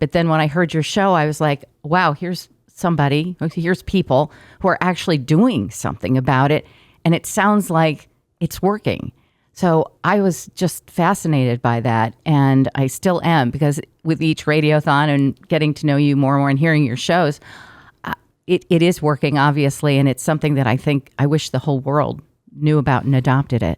But then when I heard your show, I was like, wow, here's people who are actually doing something about it. And it sounds like it's working. So I was just fascinated by that. And I still am, because with each radiothon and getting to know you more and more and hearing your shows, it is working, obviously. And it's something that I wish the whole world knew about and adopted it.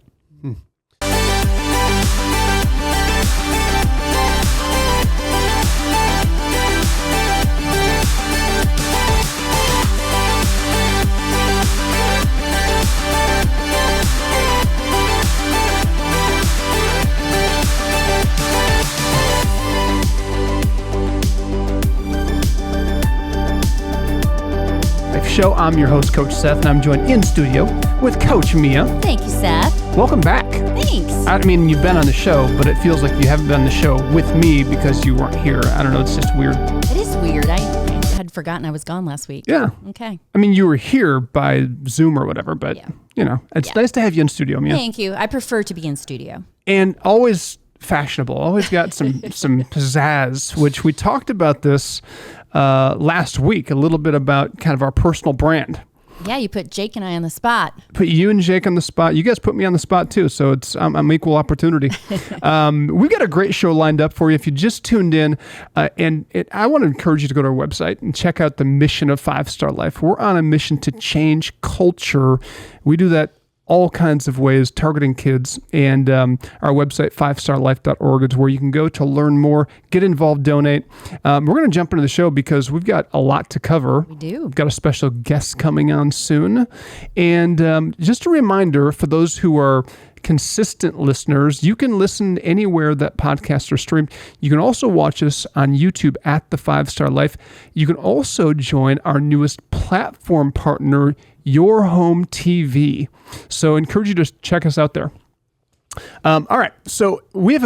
Show. I'm your host, Coach Seth, and I'm joined in studio with Coach Mia. Thank you, Seth. Welcome back. Thanks. I mean, you've been on the show, but it feels like you haven't been on the show with me because you weren't here. I don't know. It's just weird. It is weird. I had forgotten I was gone last week. Yeah. Okay. I mean, you were here by Zoom or whatever, but, it's nice to have you in studio, Mia. Thank you. I prefer to be in studio. And always fashionable. Always got some pizzazz, which we talked about this last week, a little bit about kind of our personal brand. Yeah, you put Jake and I on the spot. Put you and Jake on the spot. You guys put me on the spot too, so it's I'm equal opportunity. We've got a great show lined up for you. If you just tuned in, I want to encourage you to go to our website and check out the mission of 5-Star Life. We're on a mission to change culture. We do that all kinds of ways, targeting kids. And our website, 5starlife.org, is where you can go to learn more, get involved, donate. We're going to jump into the show because we've got a lot to cover. We do. We've got a special guest coming on soon. And just a reminder for those who are consistent listeners, you can listen anywhere that podcasts are streamed. You can also watch us on YouTube at The 5-Star Life. You can also join our newest platform partner, Your Home TV. So I encourage you to check us out there. All right. So we have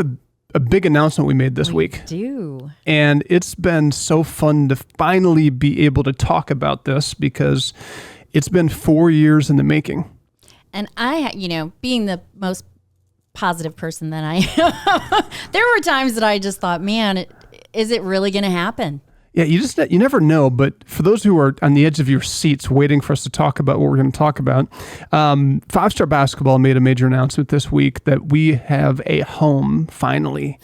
a big announcement we made this week. We do. And it's been so fun to finally be able to talk about this because it's been 4 years in the making. And I, being the most positive person that I am, there were times that I just thought, man, is it really going to happen? Yeah, you never know, but for those who are on the edge of your seats waiting for us to talk about what we're going to talk about, 5-Star Basketball made a major announcement this week that we have a home, finally.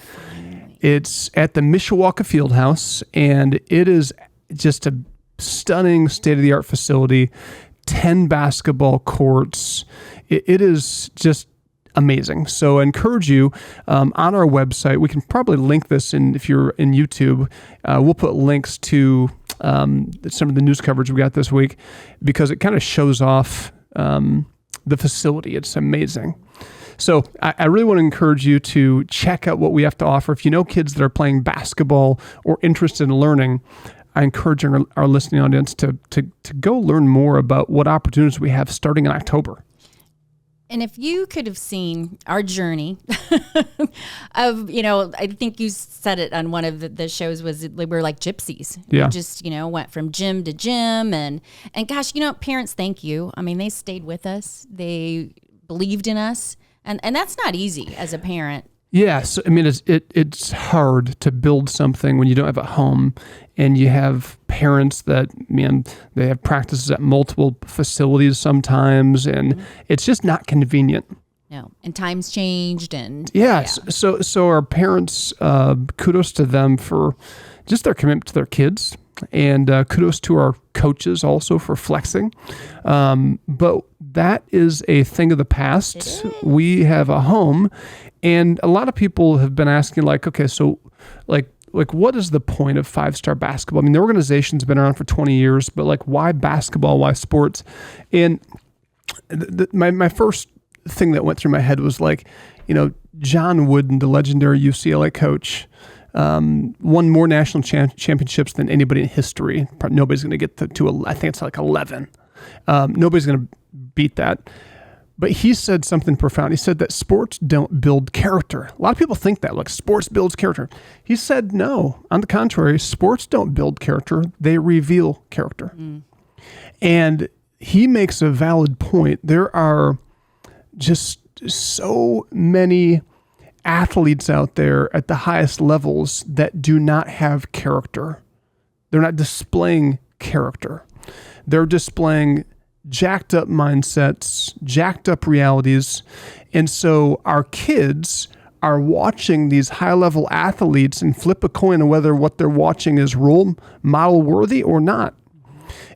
It's at the Mishawaka Fieldhouse, and it is just a stunning state-of-the-art facility, 10 basketball courts. It is just amazing. So I encourage you on our website. We can probably link this if you're in YouTube. We'll put links to some of the news coverage we got this week because it kind of shows off the facility. It's amazing. So I really want to encourage you to check out what we have to offer. If you know kids that are playing basketball or interested in learning, I encourage our listening audience to go learn more about what opportunities we have starting in October. And if you could have seen our journey of, I think you said it on one of the shows was we were like gypsies. Yeah. We just, went from gym to gym and gosh, parents, thank you. I mean, they stayed with us. They believed in us. And that's not easy as a parent. Yes, I mean it's hard to build something when you don't have a home, and you have parents that they have practices at multiple facilities sometimes, and it's just not convenient. No, and times changed, and yes. Yeah. So our parents, kudos to them for just their commitment to their kids, and kudos to our coaches also for flexing. But that is a thing of the past. We have a home. And a lot of people have been asking, okay, so what is the point of 5-Star Basketball? I mean, the organization's been around for 20 years, but why basketball? Why sports? And my first thing that went through my head was John Wooden, the legendary UCLA coach, won more national championships than anybody in history. Probably nobody's going to get to I think it's 11. Nobody's going to beat that. But he said something profound. He said that sports don't build character. A lot of people think that, sports builds character. He said, no, on the contrary, sports don't build character. They reveal character. And he makes a valid point. There are just so many athletes out there at the highest levels that do not have character. They're not displaying character. They're displaying jacked up mindsets, jacked up realities. And so our kids are watching these high level athletes and flip a coin on whether what they're watching is role model worthy or not.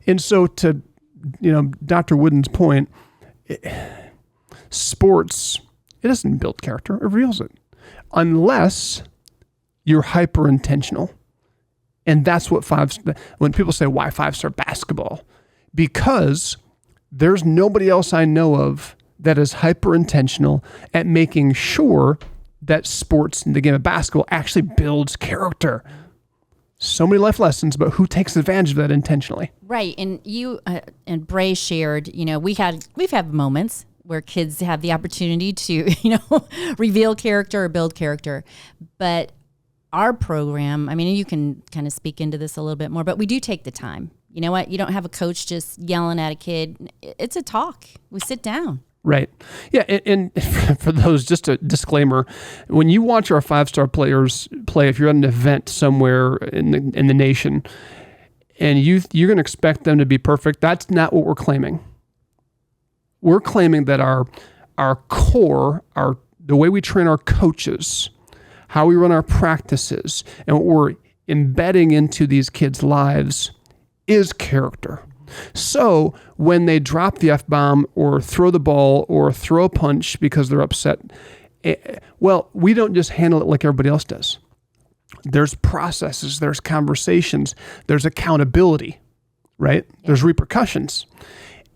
And so to, Dr. Wooden's point, sports, it doesn't build character, it reveals it. Unless you're hyper intentional. And that's what when people say, why 5-star basketball? Because there's nobody else I know of that is hyper intentional at making sure that sports in the game of basketball actually builds character. So many life lessons, but who takes advantage of that intentionally? Right. And you and Bray shared, we've had moments where kids have the opportunity to, reveal character or build character. But our program, you can kind of speak into this a little bit more, but we do take the time. You know what? You don't have a coach just yelling at a kid. It's a talk. We sit down. Right. Yeah. And for those, just a disclaimer, when you watch our 5-star players play, if you're at an event somewhere in the nation and you're going to expect them to be perfect, that's not what we're claiming. We're claiming that our core, the way we train our coaches, how we run our practices, and what we're embedding into these kids' lives is character. So when they drop the F-bomb or throw the ball or throw a punch because they're upset, we don't just handle it like everybody else does. There's processes, there's conversations, there's accountability, right? Yeah. There's repercussions.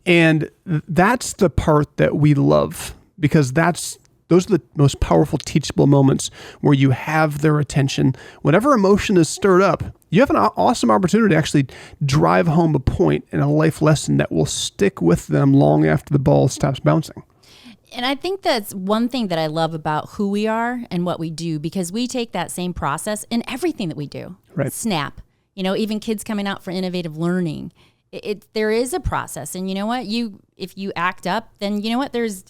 And that's the part that we love, because those are the most powerful teachable moments where you have their attention. Whenever emotion is stirred up, you have an awesome opportunity to actually drive home a point and a life lesson that will stick with them long after the ball stops bouncing. And I think that's one thing that I love about who we are and what we do, because we take that same process in everything that we do. Right. SNAP, even kids coming out for innovative learning. There is a process. And you know what? If you act up, then you know what? There's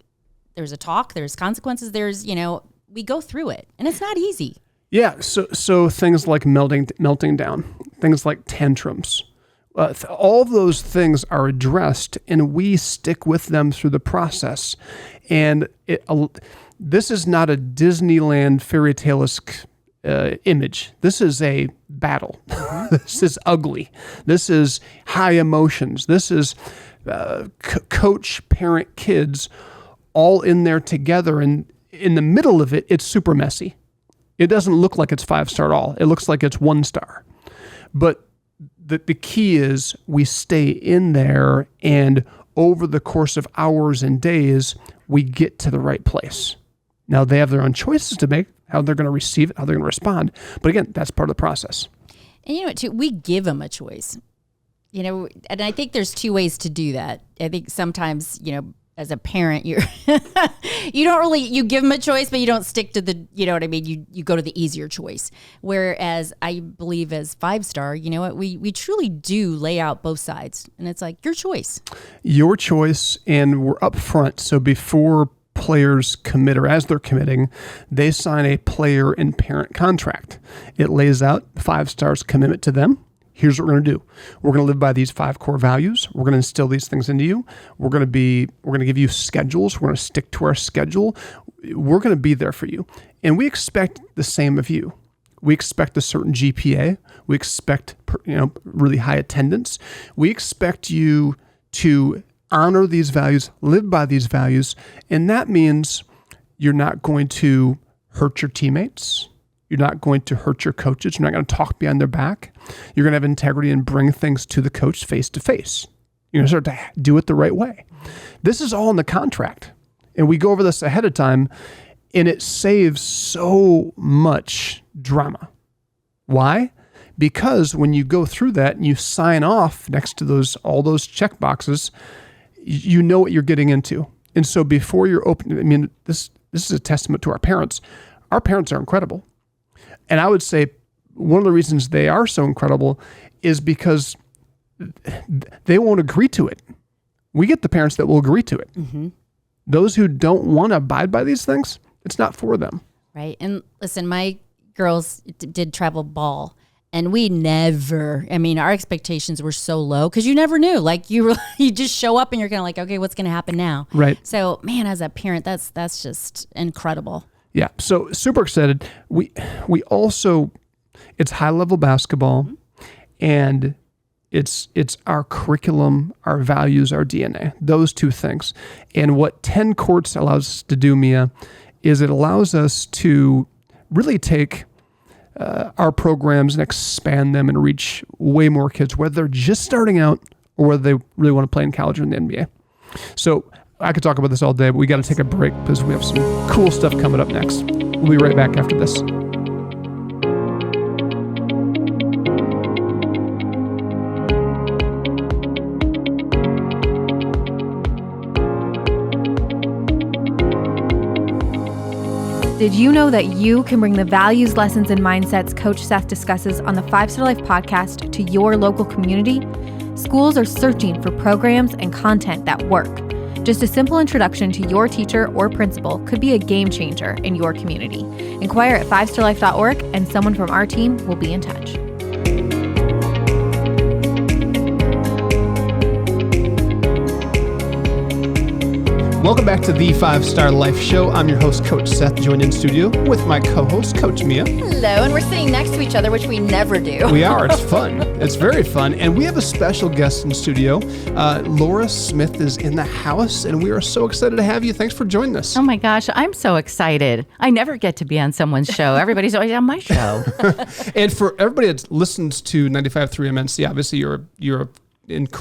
a talk, there's consequences, we go through it, and it's not easy. Yeah. So things like melting down, things like tantrums, all those things are addressed, and we stick with them through the process. And this is not a Disneyland fairy tale-esque image. This is a battle. This is ugly. This is high emotions. This is coach, parent, kids, all in there together. And in the middle of it, it's super messy. It doesn't look like it's 5-star at all. It looks like it's 1-star. But the key is we stay in there, and over the course of hours and days, we get to the right place. Now, they have their own choices to make, how they're going to receive it, how they're going to respond. But again, that's part of the process. And you know what, too? We give them a choice. And I think there's two ways to do that. I think sometimes, as a parent, you give them a choice, but you don't stick to the, you go to the easier choice. Whereas I believe as 5-star, we truly do lay out both sides, and it's like your choice. Your choice, and we're upfront. So before players commit, or as they're committing, they sign a player and parent contract. It lays out 5-star's commitment to them. Here's what we're going to do. We're going to live by these 5 core values. We're going to instill these things into you. We're going to give you schedules. We're going to stick to our schedule. We're going to be there for you. And we expect the same of you. We expect a certain GPA. We expect, really high attendance. We expect you to honor these values, live by these values. And that means you're not going to hurt your teammates. You're not going to hurt your coaches. You're not going to talk behind their back. You're going to have integrity and bring things to the coach face to face. You're going to start to do it the right way. This is all in the contract. And we go over this ahead of time, and it saves so much drama. Why? Because when you go through that and you sign off next to all those check boxes, you know what you're getting into. And so before you're open, this is a testament to our parents. Our parents are incredible. And I would say one of the reasons they are so incredible is because they won't agree to it. We get the parents that will agree to it. Mm-hmm. Those who don't want to abide by these things, it's not for them. Right. And listen, my girls did travel ball. And we never, our expectations were so low because you never knew. Like you just show up and you're kind of like, okay, what's going to happen now? Right. So, man, as a parent, that's just incredible. Yeah. So super excited. We also, it's high level basketball, and it's our curriculum, our values, our DNA, those two things. And what 10 courts allows us to do, Mia, is it allows us to really take our programs and expand them and reach way more kids, whether they're just starting out or whether they really want to play in college or in the NBA. So I could talk about this all day, but we got to take a break because we have some cool stuff coming up next. We'll be right back after this. Did you know that you can bring the values, lessons, and mindsets Coach Seth discusses on the 5 Star Life podcast to your local community? Schools are searching for programs and content that work. Just a simple introduction to your teacher or principal could be a game changer in your community. Inquire at 5starlife.org and someone from our team will be in touch. Welcome back to the 5 Star Life Show. I'm your host, Coach Seth, joined in studio with my co-host, Coach Mia. Hello, and we're sitting next to each other, which we never do. We are. It's fun. It's very fun. And we have a special guest in studio. Laura Smith is in the house, and we are so excited to have you. Thanks for joining us. Oh my gosh, I'm so excited. I never get to be on someone's show. Everybody's always on my show. And for everybody that listens to 95.3 MNC, obviously you're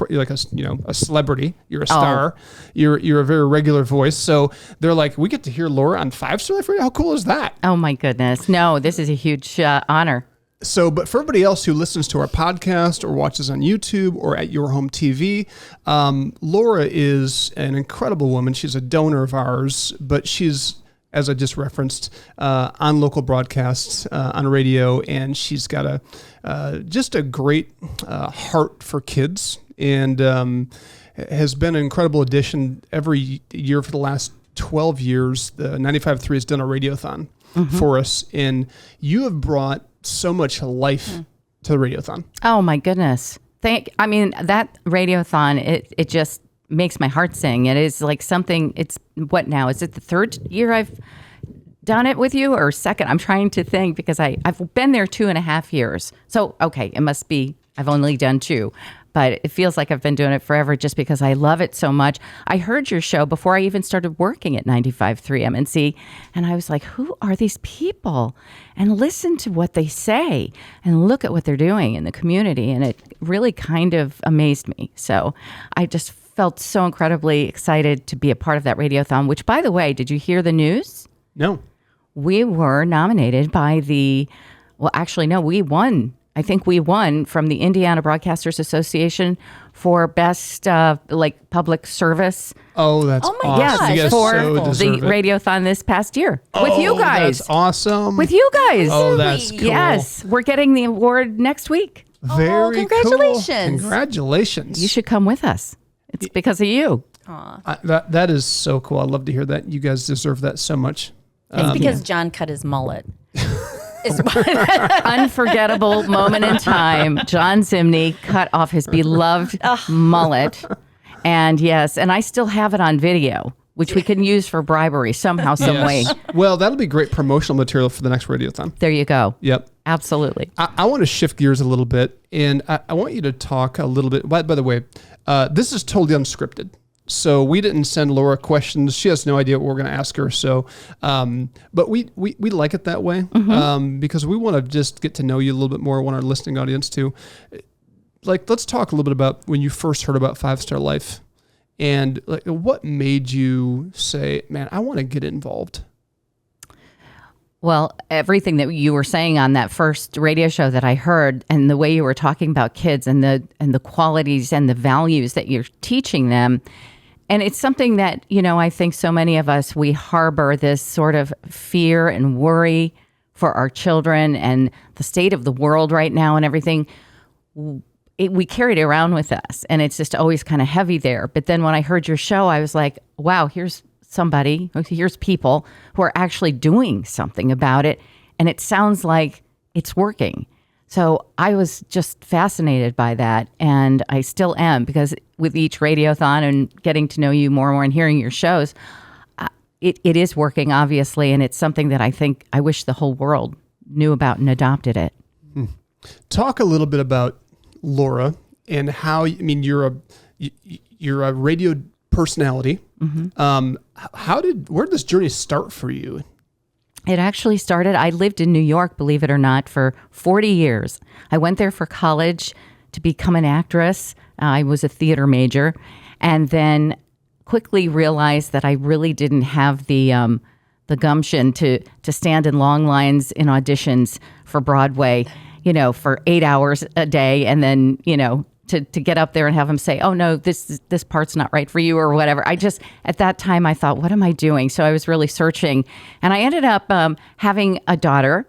like a celebrity. You're a star. You're a very regular voice. So they're like, we get to hear Laura on 5 Star Life Radio. How cool is that? Oh my goodness. No, this is a huge honor. So, but for everybody else who listens to our podcast or watches on YouTube or at your home TV, Laura is an incredible woman. She's a donor of ours, but she's, as I just referenced, on local broadcasts, on radio, and she's got just a great heart for kids, and has been an incredible addition every year for the last 12 years. The 95.3 has done a radiothon for us, and you have brought so much life to the radiothon. Oh my goodness. That radiothon, it just makes my heart sing. It is like something, it's what now? Is it the third year I've done it with you or second? I'm trying to think because I've been there 2.5 years. So, okay, it must be, I've only done 2, but it feels like I've been doing it forever just because I love it so much. I heard your show before I even started working at 95.3 MNC, and I was like, who are these people? And listen to what they say and look at what they're doing in the community. And it really kind of amazed me. So I just felt so incredibly excited to be a part of that radiothon, which, by the way, did you hear the news? No. We were nominated by we won. I think we won from the Indiana Broadcasters Association for best public service. Oh, that's awesome. Yes, You guys for so the radiothon this past year with you guys. That's awesome. With you guys. Oh, that's cool. Yes, we're getting the award next week. Very congratulations. cool. Congratulations. You should come with us. It's because of you. That is so cool. I love to hear that. You guys deserve that so much. It's because John cut his mullet. Unforgettable moment in time. John Zimney cut off his beloved mullet. And yes, and I still have it on video, which we can use for bribery somehow, some way. Well, that'll be great promotional material for the next radiothon. There you go. Yep. Absolutely. I want to shift gears a little bit, and I want you to talk a little bit. By the way, this is totally unscripted. So we didn't send Laura questions. She has no idea what we're going to ask her. So, but we like it that way because we want to just get to know you a little bit more. I want our listening audience to. Let's talk a little bit about when you first heard about 5 Star Life and what made you say, man, I want to get involved. Well, everything that you were saying on that first radio show that I heard and the way you were talking about kids and the qualities and the values that you're teaching them. And it's something that, I think so many of us, we harbor this sort of fear and worry for our children and the state of the world right now and everything. We carry it around with us and it's just always kind of heavy there. But then when I heard your show, I was like, wow, here's somebody, here's people who are actually doing something about it. And it sounds like it's working. So I was just fascinated by that. And I still am, because with each radiothon and getting to know you more and more and hearing your shows, it is working, obviously. And it's something that I wish the whole world knew about and adopted it. Talk a little bit about Laura and how, you're a radio personality. Where did this journey start for you? It actually started, I lived in New York, believe it or not, for 40 years. I went there for college to become an actress. I was a theater major, and then quickly realized that I really didn't have the gumption to stand in long lines in auditions for Broadway, for 8 hours a day, and then, to get up there and have them say, oh no, this part's not right for you or whatever. At that time I thought, what am I doing? So I was really searching, and I ended up having a daughter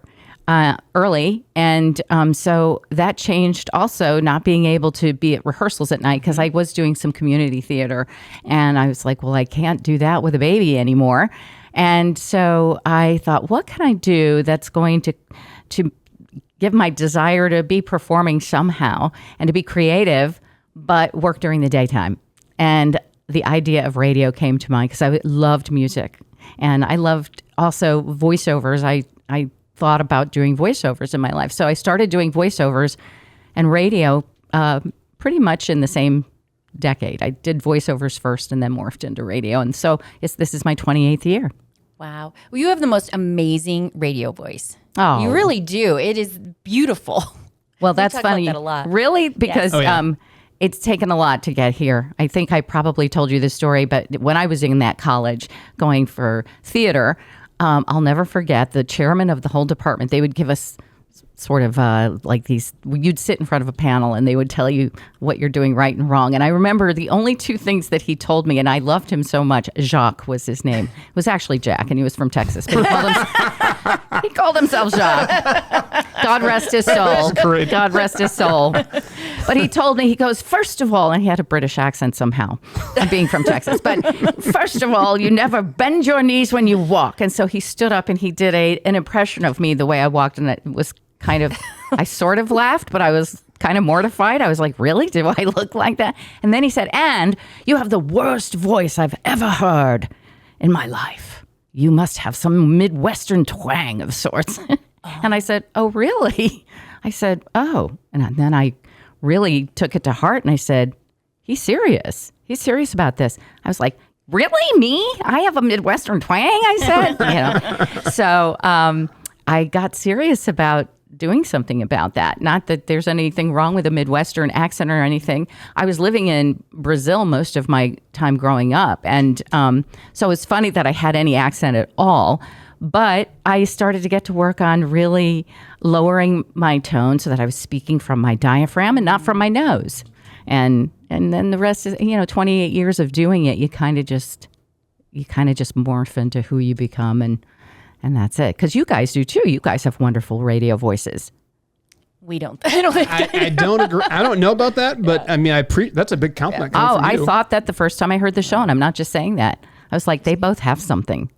early. And so that changed also, not being able to be at rehearsals at night, because I was doing some community theater, and I was like, well, I can't do that with a baby anymore. And so I thought, what can I do that's going to give my desire to be performing somehow and to be creative, but work during the daytime? And the idea of radio came to mind, because I loved music and I loved also voiceovers. I thought about doing voiceovers in my life. So I started doing voiceovers and radio pretty much in the same decade. I did voiceovers first and then morphed into radio. And so this is my 28th year. Wow. Well, you have the most amazing radio voice. Oh, you really do. It is beautiful. Well, that's funny. About that a lot. Really? Because Yes. it's taken a lot to get here. I think I probably told you this story, but when I was in that college going for theater, I'll never forget the chairman of the whole department. They would give us sort of like these, you'd sit in front of a panel and they would tell you what you're doing right and wrong. And I remember the only two things that he told me, and I loved him so much. Jacques was his name. It was actually Jack, and he was from Texas. But he called himself Jacques. God rest his soul. God rest his soul. But he told me, he goes, first of all, and he had a British accent somehow, being from Texas. But first of all, you never bend your knees when you walk. And so he stood up and he did an impression of me the way I walked, and it was kind of, I sort of laughed, but I was kind of mortified. I was like, really? Do I look like that? And then he said, and you have the worst voice I've ever heard in my life. You must have some Midwestern twang of sorts. And I said, oh, really? I said, oh. And then I really took it to heart, and I said, he's serious. He's serious about this. I was like, really? Me? I have a Midwestern twang, I said. So I got serious about doing something about that. Not that there's anything wrong with a Midwestern accent or anything. I was living in Brazil most of my time growing up. And so it's funny that I had any accent at all. But I started to get to work on really lowering my tone so that I was speaking from my diaphragm and not from my nose. And then the rest is, 28 years of doing it, you kind of just morph into who you become, and that's it. Because you guys do too. You guys have wonderful radio voices. We don't. I don't think. I don't agree. I don't know about that, but I mean, that's a big compliment. Oh, I thought that the first time I heard the show, and I'm not just saying that. I was like, they both have something.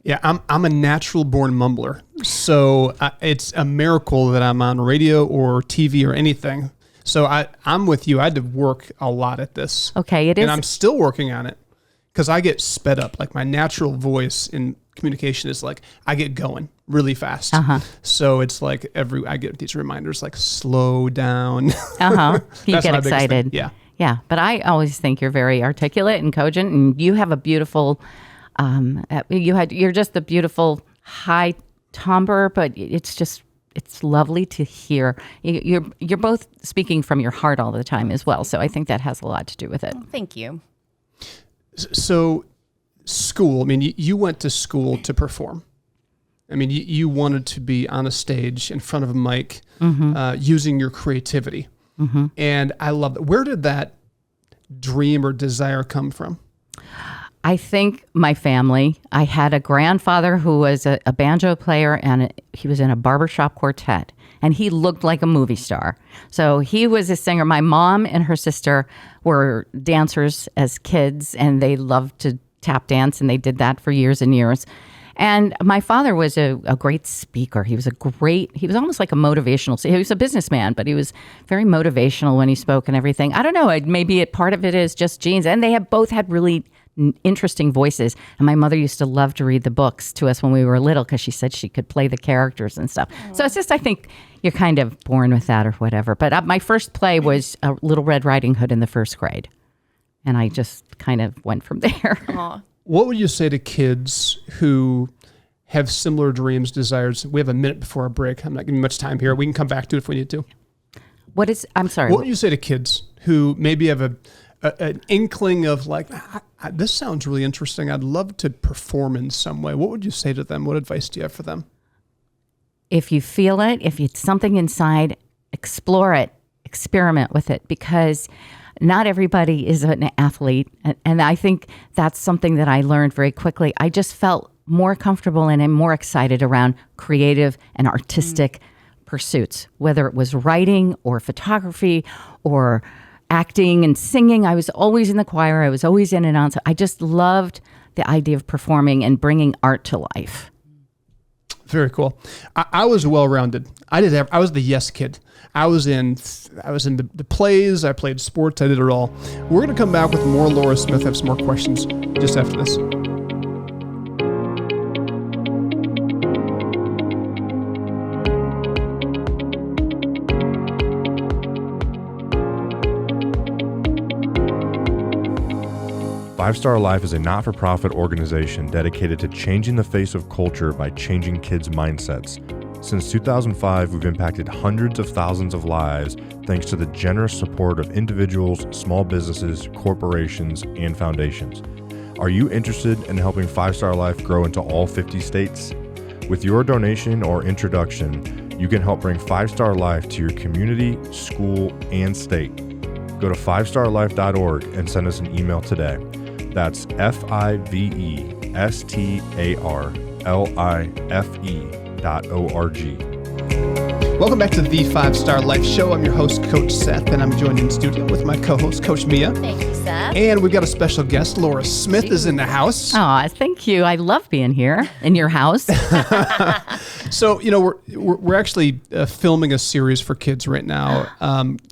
Yeah, I'm a natural born mumbler, so it's a miracle that I'm on radio or TV or anything. So I'm with you. I had to work a lot at this. Okay, it is, and I'm still working on it because I get sped up. Like my natural voice in communication is like I get going really fast. So it's like I get these reminders like slow down. You get excited. Yeah. Yeah, but I always think you're very articulate and cogent, and you have a beautiful. You're just a beautiful high timbre, but it's lovely to hear. You're both speaking from your heart all the time as well. So I think that has a lot to do with it. Oh, thank you. So school, I mean, you went to school to perform. I mean, you wanted to be on a stage in front of a mic, using your creativity. And I love that. Where did that dream or desire come from? I think my family. I had a grandfather who was a banjo player, and he was in a barbershop quartet, and he looked like a movie star. So he was a singer. My mom and her sister were dancers as kids, and they loved to tap dance, and they did that for years and years. And my father was a great speaker. He was almost like a motivational, he was a businessman, but he was very motivational when he spoke and everything. I don't know, maybe part of it is just genes. And they have both had really interesting voices. And my mother used to love to read the books to us when we were little because she said she could play the characters and stuff. So it's just, I think you're kind of born with that or whatever. But my first play was Little Red Riding Hood in the first grade. And I just kind of went from there. What would you say to kids who have similar dreams, desires? We have a minute before our break. I'm not giving you much time here. We can come back to it if we need to. I'm sorry. What would you say to kids who maybe have an inkling of like, this sounds really interesting. I'd love to perform in some way. What would you say to them? What advice do you have for them? If you feel it, if it's something inside, explore it, experiment with it, because not everybody is an athlete. And I think that's something that I learned very quickly. I just felt more comfortable and more excited around creative and artistic pursuits, whether it was writing or photography or acting and singing. I was always in the choir. I was always in and out. I just loved the idea of performing and bringing art to life. Very cool. I was well-rounded. I was the yes kid. I was in the plays. I played sports. I did it all. We're going to come back with more Laura Smith. I have some more questions just after this. Five Star Life is a not-for-profit organization dedicated to changing the face of culture by changing kids' mindsets. Since 2005, we've impacted hundreds of thousands of lives thanks to the generous support of individuals, small businesses, corporations, and foundations. Are you interested in helping Five Star Life grow into all 50 states? With your donation or introduction, you can help bring Five Star Life to your community, school, and state. Go to fivestarlife.org and send us an email today. That's FIVESTARLIFE.org. Welcome back to the 5 Star Life Show. I'm your host, Coach Seth, and I'm joined in studio with my co-host, Coach Mia. Thank you, Seth. And we've got a special guest, Laura Smith is in the house. Oh, thank you. I love being here in your house. So, we're actually filming a series for kids right now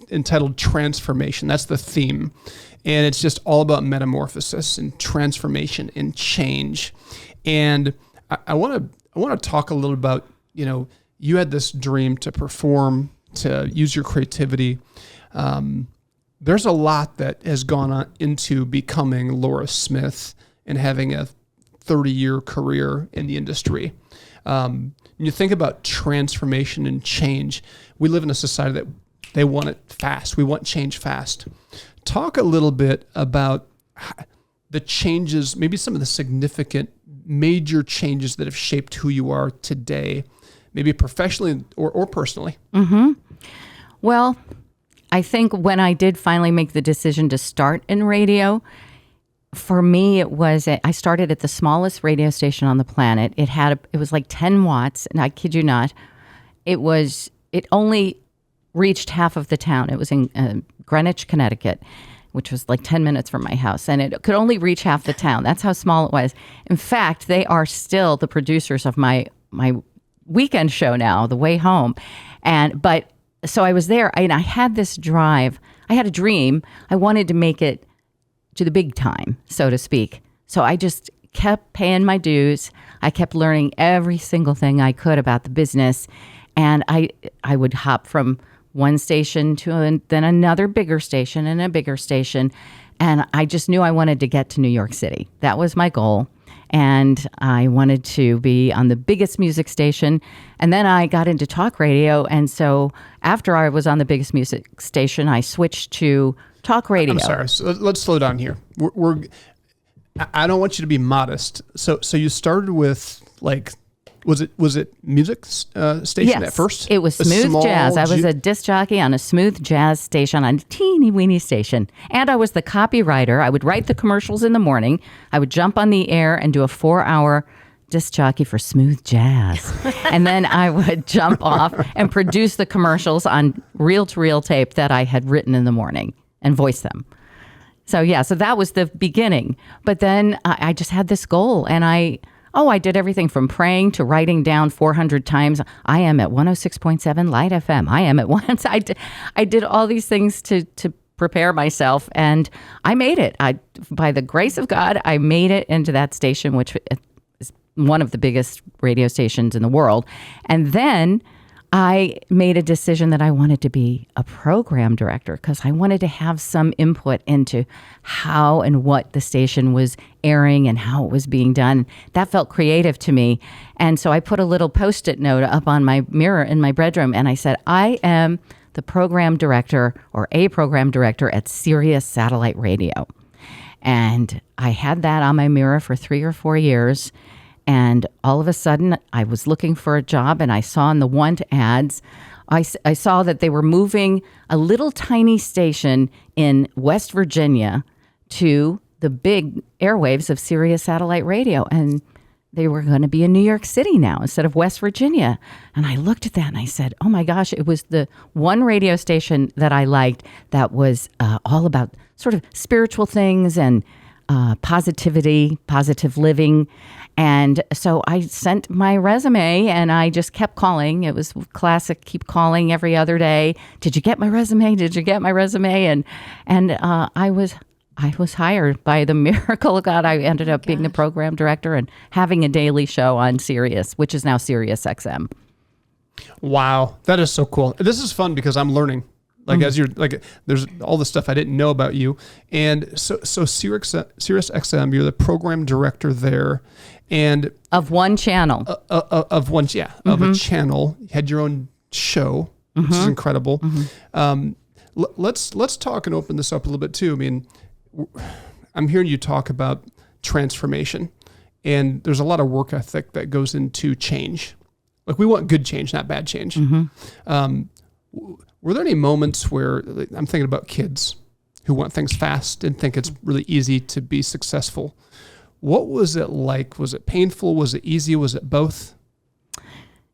entitled Transformation. That's the theme. And it's just all about metamorphosis and transformation and change. And I want to talk a little about, you had this dream to perform, to use your creativity. There's a lot that has gone on into becoming Laura Smith and having a 30-year career in the industry. When you think about transformation and change, we live in a society that they want it fast. We want change fast. Talk a little bit about the changes, maybe some of the significant major changes that have shaped who you are today, maybe professionally or personally. Mm-hmm. Well, I think when I did finally make the decision to start in radio, for me, I started at the smallest radio station on the planet. It was like 10 watts, and I kid you not. It only reached half of the town. It was in Greenwich, Connecticut, which was like 10 minutes from my house, and it could only reach half the town. That's how small it was. In fact, they are still the producers of my weekend show now, The Way Home. So I was there, and I had this drive. I had a dream. I wanted to make it to the big time, so to speak. So I just kept paying my dues. I kept learning every single thing I could about the business, and I would hop from one station to then another bigger station and a bigger station. And I just knew I wanted to get to New York City. That was my goal. And I wanted to be on the biggest music station. And then I got into talk radio. And so after I was on the biggest music station, I switched to talk radio. I'm sorry. So let's slow down here. I don't want you to be modest. So you started with was it music station at first? It was smooth jazz. I was a disc jockey on a smooth jazz station, on a teeny weeny station. And I was the copywriter. I would write the commercials in the morning. I would jump on the air and do a 4-hour disc jockey for smooth jazz. And then I would jump off and produce the commercials on reel-to-reel tape that I had written in the morning and voice them. So that was the beginning. But then I just had this goal, and I did everything from praying to writing down 400 times. I am at 106.7 Light FM. I am at once. I did all these things to prepare myself, and I made it. By the grace of God, I made it into that station, which is one of the biggest radio stations in the world. And then I made a decision that I wanted to be a program director because I wanted to have some input into how and what the station was airing and how it was being done. That felt creative to me. And so I put a little Post-it note up on my mirror in my bedroom, and I said, I am the program director or a program director at Sirius Satellite Radio. And I had that on my mirror for 3 or 4 years. And all of a sudden, I was looking for a job, and I saw in the want ads, I saw that they were moving a little tiny station in West Virginia to the big airwaves of Sirius Satellite Radio. And they were going to be in New York City now instead of West Virginia. And I looked at that and I said, oh my gosh, it was the one radio station that I liked that was all about sort of spiritual things and positivity, positive living. And so I sent my resume, and I just kept calling. It was classic, keep calling every other day. Did you get my resume? Did you get my resume? And I was hired by the miracle of God. I ended up being the program director and having a daily show on Sirius, which is now Sirius XM. Wow, that is so cool. This is fun because I'm learning. Like as you're like, there's all the stuff I didn't know about you, and so Sirius XM, you're the program director there, and of one channel, of a channel. You had your own show, which is incredible. Let's talk and open this up a little bit too. I mean, I'm hearing you talk about transformation, and there's a lot of work ethic that goes into change. Like we want good change, not bad change. Were there any moments where, I'm thinking about kids who want things fast and think it's really easy to be successful. What was it like? Was it painful? Was it easy? Was it both?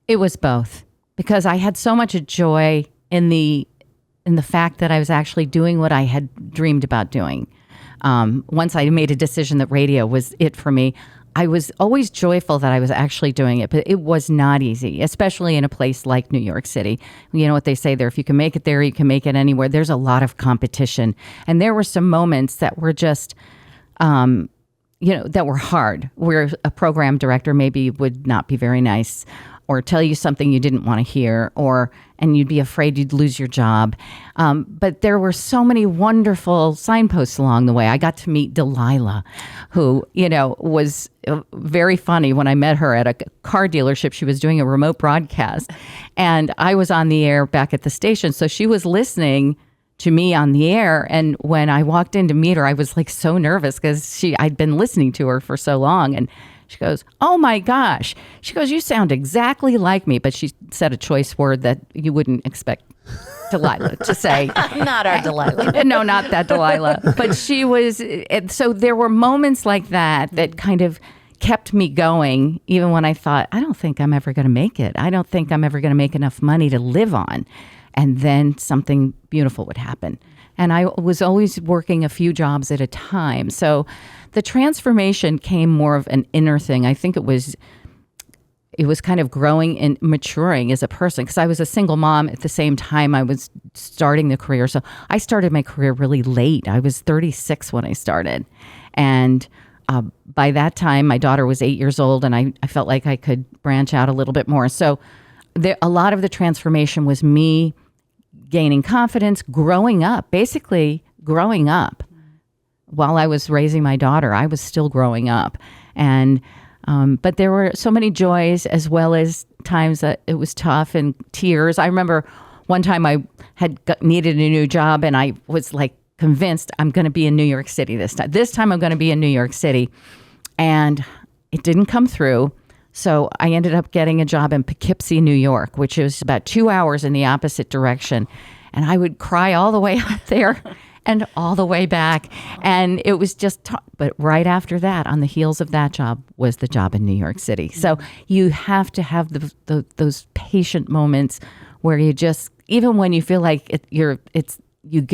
It was both, because I had so much joy in the fact that I was actually doing what I had dreamed about doing. Once I made a decision that radio was it for me, I was always joyful that I was actually doing it, but it was not easy, especially in a place like New York City. You know what they say there, if you can make it there, you can make it anywhere. There's a lot of competition. And there were some moments that were just, that were hard, where a program director maybe would not be very nice or tell you something you didn't want to hear, and you'd be afraid you'd lose your job. But there were so many wonderful signposts along the way. I got to meet Delilah, who, was very funny. When I met her at a car dealership, she was doing a remote broadcast, and I was on the air back at the station. So she was listening to me on the air. And when I walked in to meet her, I was like so nervous because I'd been listening to her for so long. And she goes, oh my gosh. She goes, you sound exactly like me. But she said a choice word that you wouldn't expect Delilah to say. Not our Delilah. No, not that Delilah. But she was, so there were moments like that kind of kept me going, even when I thought, I don't think I'm ever going to make it. I don't think I'm ever going to make enough money to live on. And then something beautiful would happen. And I was always working a few jobs at a time. So the transformation came more of an inner thing. I think it was kind of growing and maturing as a person, because I was a single mom at the same time I was starting the career. So I started my career really late. I was 36 when I started. And by that time, my daughter was 8 years old, and I felt like I could branch out a little bit more. So a lot of the transformation was me gaining confidence, growing up. While I was raising my daughter, I was still growing up. And but there were so many joys, as well as times that it was tough and tears. I remember one time I had needed a new job, and I was like convinced I'm going to be in New York City this time. This time I'm going to be in New York City. And it didn't come through. So I ended up getting a job in Poughkeepsie, New York, which is about 2 hours in the opposite direction. And I would cry all the way up there and all the way back. And it was just, but right after that, on the heels of that job, was the job in New York City. So you have to have those patient moments where you just, even when you feel like you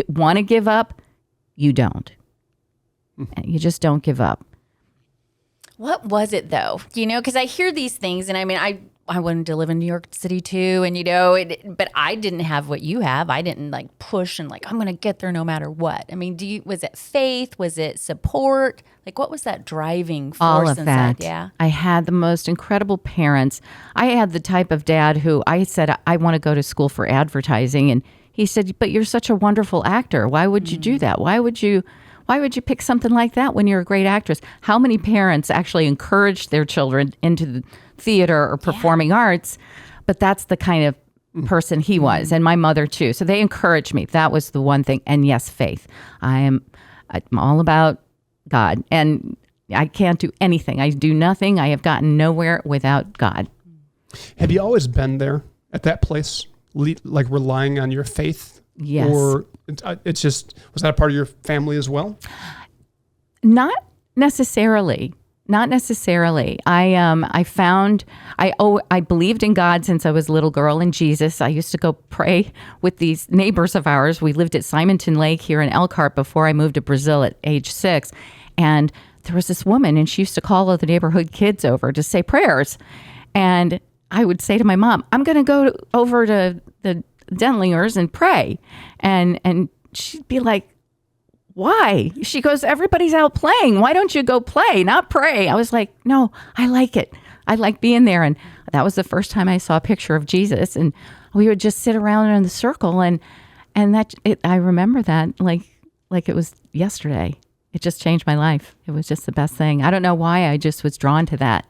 want to give up, you don't. You just don't give up. What was it though? Because I hear these things, and I mean, I wanted to live in New York City too, and but I didn't have what you have. I didn't like push and like I'm going to get there no matter what. I mean, was it faith? Was it support? Like, what was that driving force? All of inside? that. Yeah, I had the most incredible parents. I had the type of dad who I said I want to go to school for advertising, and he said, "But you're such a wonderful actor. Why would you do that? Why would you pick something like that when you're a great actress?" How many parents actually encourage their children into the theater or performing arts? But that's the kind of person he was, and my mother too. So they encouraged me. That was the one thing. And yes, faith. I'm all about God, and I can't do anything. I do nothing. I have gotten nowhere without God. Have you always been there at that place, like relying on your faith? Yes. Or it's just, was that a part of your family as well? Not necessarily. Not necessarily. I believed in God since I was a little girl, in Jesus. I used to go pray with these neighbors of ours. We lived at Simonton Lake here in Elkhart before I moved to Brazil at age 6. And there was this woman, and she used to call all the neighborhood kids over to say prayers. And I would say to my mom, I'm going to go over to the Dentlingers and pray. And she'd be like, why? She goes, everybody's out playing. Why don't you go play, not pray? I was like, no, I like it. I like being there. And that was the first time I saw a picture of Jesus. And we would just sit around in the circle. And I remember that like it was yesterday. It just changed my life. It was just the best thing. I don't know why. I just was drawn to that.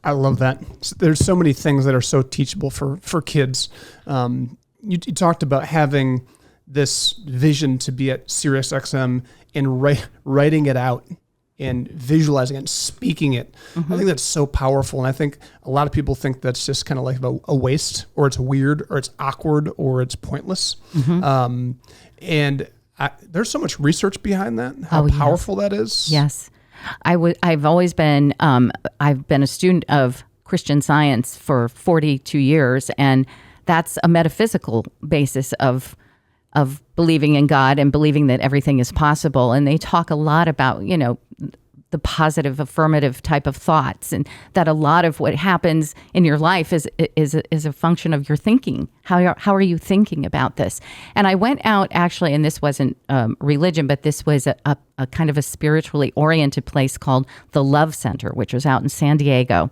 I love that. There's so many things that are so teachable for kids. You talked about having this vision to be at SiriusXM and writing it out and visualizing it and speaking it. Mm-hmm. I think that's so powerful. And I think a lot of people think that's just kind of like a waste, or it's weird, or it's awkward, or it's pointless. Mm-hmm. There's so much research behind that, how powerful that is. Yes. I've always been, I've been a student of Christian Science for 42 years, and that's a metaphysical basis of believing in God and believing that everything is possible. And they talk a lot about, the positive, affirmative type of thoughts, and that a lot of what happens in your life is a function of your thinking. How are you thinking about this? And I went out actually, and this wasn't religion, but this was a kind of a spiritually oriented place called the Love Center, which was out in San Diego.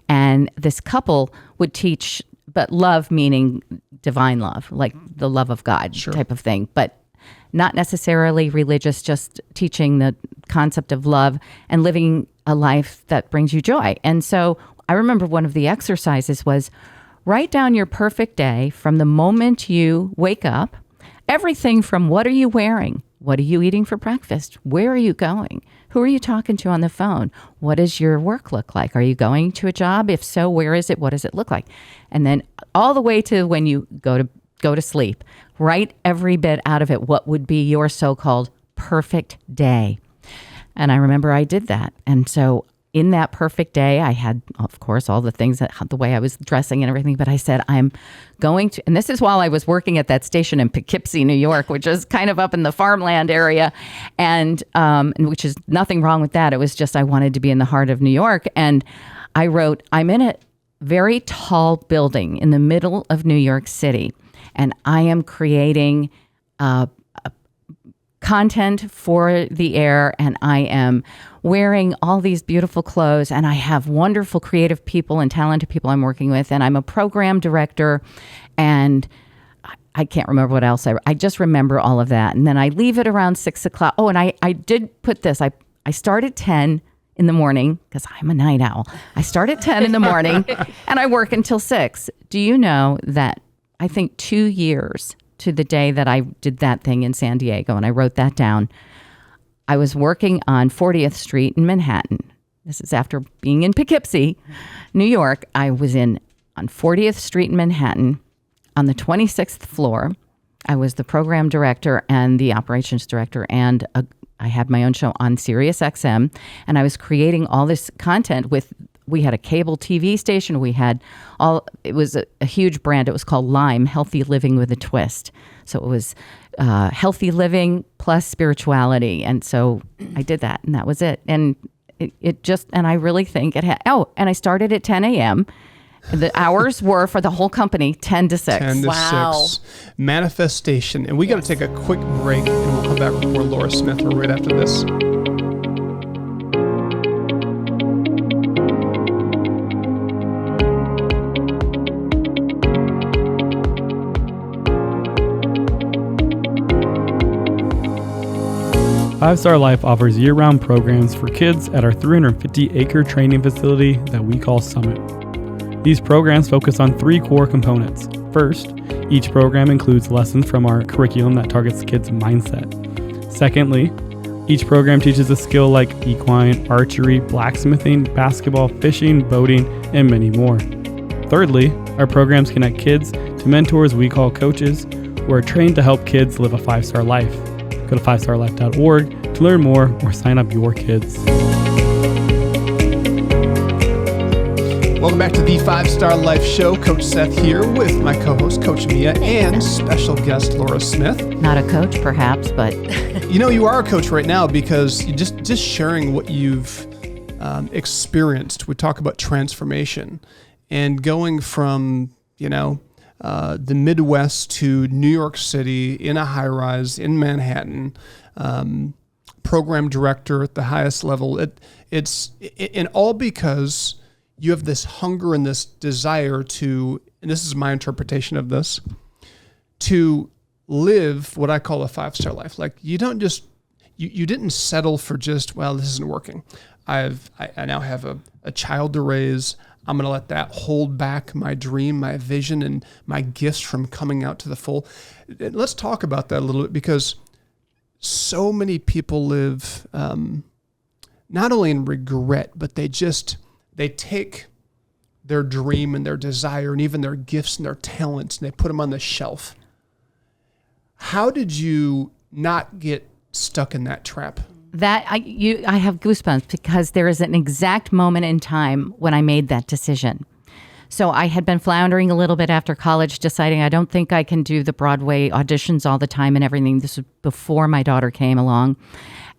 And this couple would teach, but love meaning divine love, like the love of God type of thing, but not necessarily religious, just teaching the concept of love and living a life that brings you joy. And so I remember one of the exercises was write down your perfect day from the moment you wake up, everything from what are you wearing? What are you eating for breakfast? Where are you going? Who are you talking to on the phone? What does your work look like? Are you going to a job? If so, where is it? What does it look like? And then all the way to when you go to sleep, write every bit out of it. What would be your so-called perfect day? And I remember I did that. And so in that perfect day, I had, of course, all the things the way I was dressing and everything, but I said, I'm going to, and this is while I was working at that station in Poughkeepsie, New York, which is kind of up in the farmland area, and which is nothing wrong with that. It was just, I wanted to be in the heart of New York. And I wrote, I'm in a very tall building in the middle of New York City, and I am creating content for the air, and I am wearing all these beautiful clothes, and I have wonderful creative people and talented people I'm working with, and I'm a program director, and I can't remember what else. I just remember all of that. And then I leave it around 6 o'clock. Oh, and I did put this. I start at 10 in the morning because I'm a night owl. I start at 10 in the morning and I work until 6. Do you know that I think 2 years to the day that I did that thing in San Diego, and I wrote that down, I was working on 40th Street in Manhattan. This is after being in Poughkeepsie, New York. I was on 40th Street in Manhattan on the 26th floor. I was the program director and the operations director, and I had my own show on SiriusXM, and I was creating all this content with we had a cable TV station. We had it was a huge brand. It was called Lime, Healthy Living with a Twist. So it was healthy living plus spirituality. And so I did that, and that was it. And it just, and I really think it had, and I started at 10 a.m. The hours were for the whole company 10 to 6. 10 to Wow. 6. Manifestation. And we got to take a quick break, and we'll come back with more Laura Smith right after this. Five Star Life offers year-round programs for kids at our 350-acre training facility that we call Summit. These programs focus on 3 core components. First, each program includes lessons from our curriculum that targets kids' mindset. Secondly, each program teaches a skill like equine, archery, blacksmithing, basketball, fishing, boating, and many more. Thirdly, our programs connect kids to mentors we call coaches who are trained to help kids live a 5-star life. Go to 5starlife.org to learn more or sign up your kids. Welcome back to the 5-Star Life Show. Coach Seth here with my co-host, Coach Mia, and special guest, Laura Smith. Not a coach, perhaps, but You know, you are a coach right now because you just sharing what you've experienced. We talk about transformation and going from, the Midwest to New York City in a high-rise in Manhattan, program director at the highest level. It's all because you have this hunger and this desire to, and this is my interpretation of this, to live what I call a 5-star life. Like you don't just, you didn't settle for just, well, this isn't working. I now have a child to raise. I'm going to let that hold back my dream, my vision, and my gifts from coming out to the full. Let's talk about that a little bit, because so many people live not only in regret, but they take their dream and their desire and even their gifts and their talents and they put them on the shelf. How did you not get stuck in that trap? that I have goosebumps because there is an exact moment in time when I made that decision. So I had been floundering a little bit after college, deciding I don't think I can do the Broadway auditions all the time and everything. This was before my daughter came along.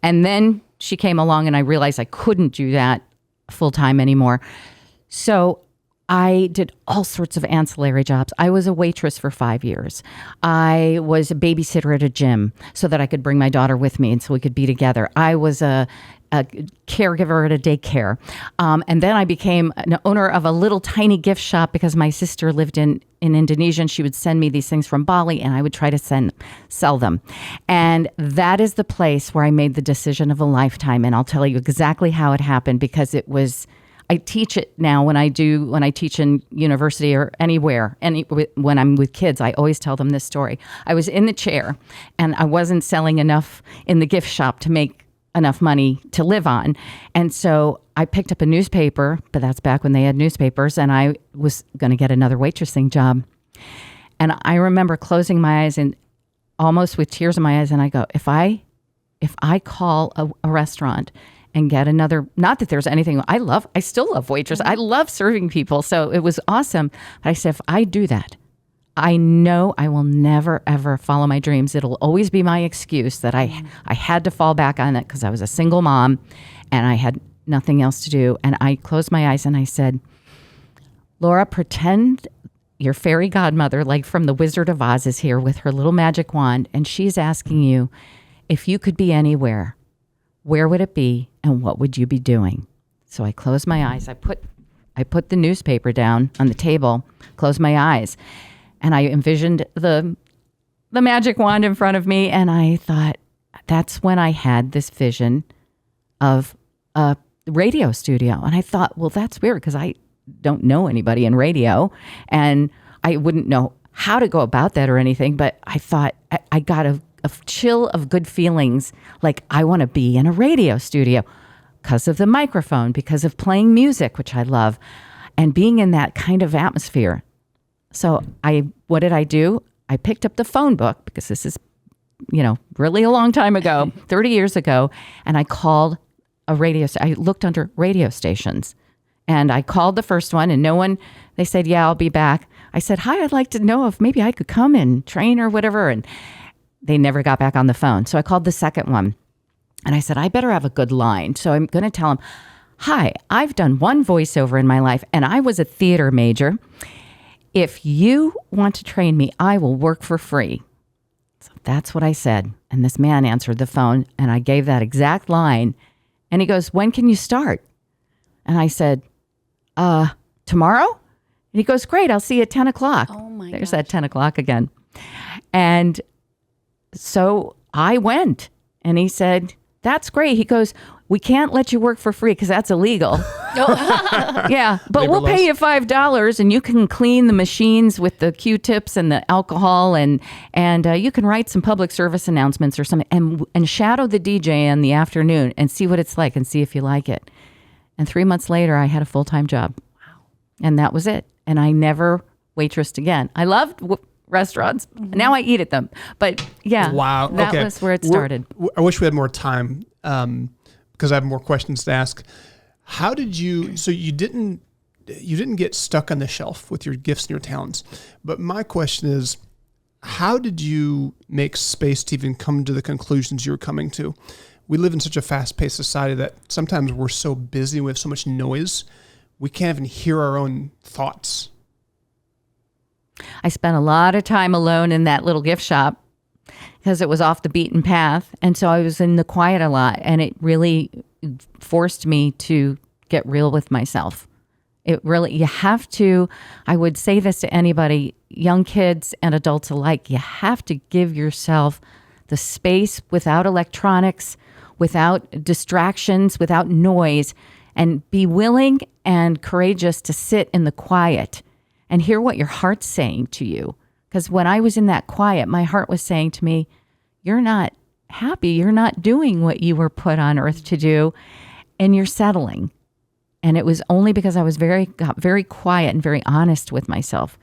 And then she came along and I realized I couldn't do that full time anymore. So I did all sorts of ancillary jobs. I was a waitress for 5 years. I was a babysitter at a gym so that I could bring my daughter with me and so we could be together. I was a caregiver at a daycare. And then I became an owner of a little tiny gift shop because my sister lived in Indonesia and she would send me these things from Bali and I would try to sell them. And that is the place where I made the decision of a lifetime. And I'll tell you exactly how it happened because it was... I teach it now when I teach in university or anywhere, when I'm with kids, I always tell them this story. I was in the chair and I wasn't selling enough in the gift shop to make enough money to live on. And so I picked up a newspaper, but that's back when they had newspapers, and I was going to get another waitressing job. And I remember closing my eyes and almost with tears in my eyes, and I go, if I call a restaurant and get another, not that there's anything, I still love waitress. I love serving people. So it was awesome. But I said, if I do that, I know I will never, ever follow my dreams. It'll always be my excuse that I had to fall back on it because I was a single mom and I had nothing else to do. And I closed my eyes and I said, Laura, pretend your fairy godmother, like from the Wizard of Oz, is here with her little magic wand. And she's asking you, if you could be anywhere, where would it be and what would you be doing? So I closed my eyes. I put the newspaper down on the table, closed my eyes, and I envisioned the magic wand in front of me. And I thought, that's when I had this vision of a radio studio. And I thought, well, that's weird because I don't know anybody in radio and I wouldn't know how to go about that or anything. But I thought I got a chill of good feelings, like I want to be in a radio studio because of the microphone, because of playing music, which I love, and being in that kind of atmosphere. So what did I do? I picked up the phone book because this is, really a long time ago, 30 years ago, and I called a radio. I looked under radio stations And I called the first one and no one, they said, yeah, I'll be back. I said, hi, I'd like to know if maybe I could come and train or whatever. And they never got back on the phone. So I called the second one and I said, I better have a good line. So I'm going to tell them, hi, I've done one voiceover in my life and I was a theater major. If you want to train me, I will work for free. So that's what I said. And this man answered the phone and I gave that exact line. And he goes, when can you start? And I said, tomorrow? And he goes, great, I'll see you at 10 o'clock. Oh my There's gosh. that 10 o'clock again. And so I went and he said, that's great. He goes, we can't let you work for free because that's illegal. Yeah, but Labor we'll laws. pay you $5 and you can clean the machines with the Q-tips and the alcohol and you can write some public service announcements or something and shadow the DJ in the afternoon and see what it's like and see if you like it. And 3 months later, I had a full-time job. Wow. And that was it. And I never waitressed again. I loved restaurants. Now I eat at them. But yeah, Wow. that Okay. was where it started. I wish we had more time because I have more questions to ask. How did you? So you didn't get stuck on the shelf with your gifts and your talents. But my question is, how did you make space to even come to the conclusions you were coming to? We live in such a fast-paced society that sometimes we're so busy and we have so much noise, we can't even hear our own thoughts. I spent a lot of time alone in that little gift shop because it was off the beaten path. And so I was in the quiet a lot and it really forced me to get real with myself. It really, you have to, I would say this to anybody, young kids and adults alike, you have to give yourself the space without electronics, without distractions, without noise, and be willing and courageous to sit in the quiet and hear what your heart's saying to you. Because when I was in that quiet, my heart was saying to me, you're not happy. You're not doing what you were put on earth to do, and you're settling. And it was only because I was got very quiet and very honest with myself.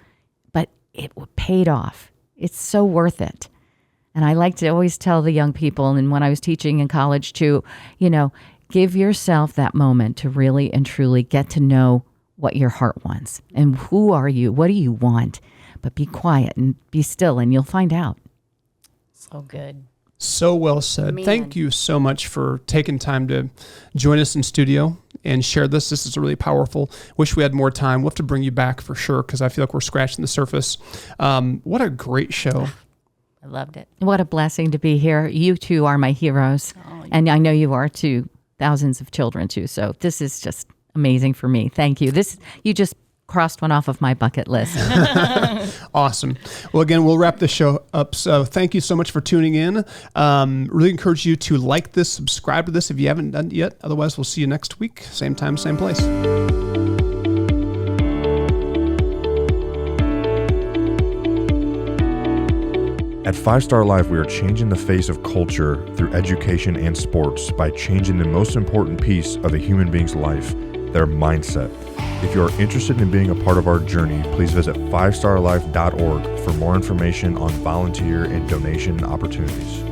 But it paid off. It's so worth it. And I like to always tell the young people, and when I was teaching in college too, give yourself that moment to really and truly get to know what your heart wants. And who are you? What do you want? But be quiet and be still, and you'll find out. So good. So well said. Man. Thank you so much for taking time to join us in studio and share this. This is really powerful. Wish we had more time. We'll have to bring you back for sure because I feel like we're scratching the surface. What a great show. I loved it. What a blessing to be here. You two are my heroes. And I know you are to thousands of children too. So this is just amazing for me. Thank you. You just crossed one off of my bucket list. Awesome. Well, again, we'll wrap this show up. So thank you so much for tuning in. Really encourage you to like this, subscribe to this if you haven't done it yet. Otherwise, we'll see you next week. Same time, same place. At 5 Star Life, we are changing the face of culture through education and sports by changing the most important piece of a human being's life, their mindset. If you are interested in being a part of our journey, please visit 5starlife.org for more information on volunteer and donation opportunities.